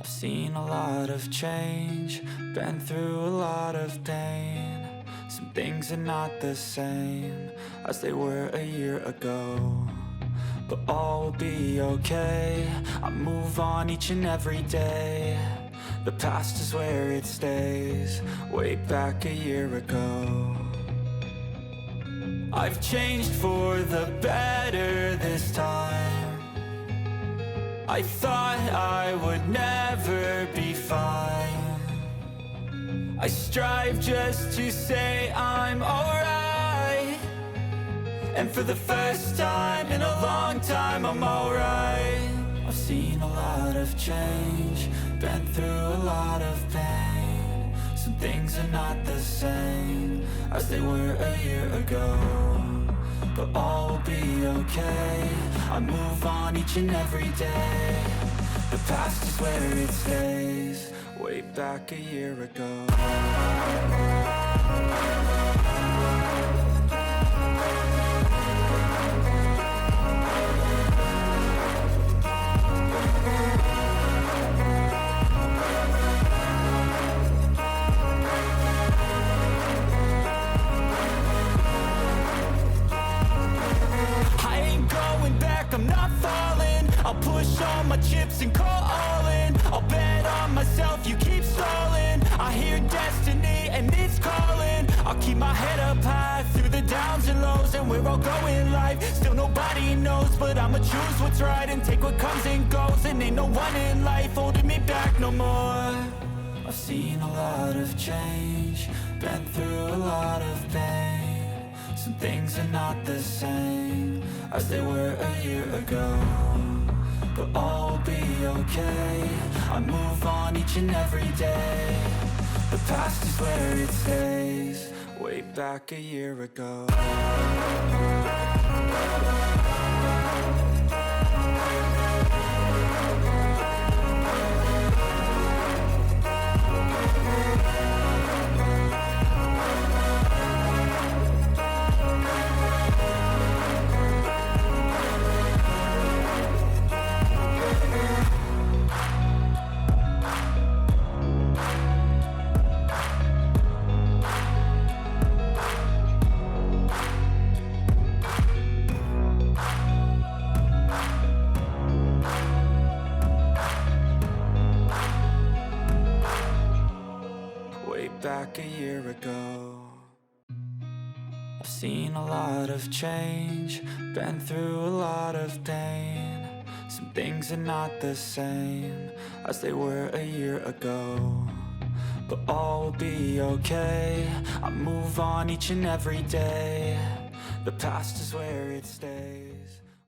I've seen a lot of change, been through a lot of pain. Some things are not the same as they were a year ago, but all will be okay. I move on each and every day. The past is where it stays, way back a year ago. I've changed for the better this time. I thought I would never be fine. I strive just to say I'm alright, and for the first time in a long time I'm alright. I've seen a lot of change, been through a lot of pain. Some things are not the same as they were a year ago, but all will be okay. I move on each and every day. The past is where it stays, way back a year ago. I'm not falling, I'll push all my chips and call all in. I'll bet on myself, you keep stalling. I hear destiny and it's calling. I'll keep my head up high through the downs and lows, and we're all going life, still nobody knows. But I'ma choose what's right and take what comes and goes, and ain't no one in life holding me back no more. I've seen a lot of change, been through a lot of pain. Some things are not the same as they were a year ago, but all will be okay. I move on each and every day. The past is where it stays, way back a year ago. Back a year ago. I've seen a lot of change, been through a lot of pain. Some things are not the same as they were a year ago, but all will be okay. I move on each and every day. The past is where it stays.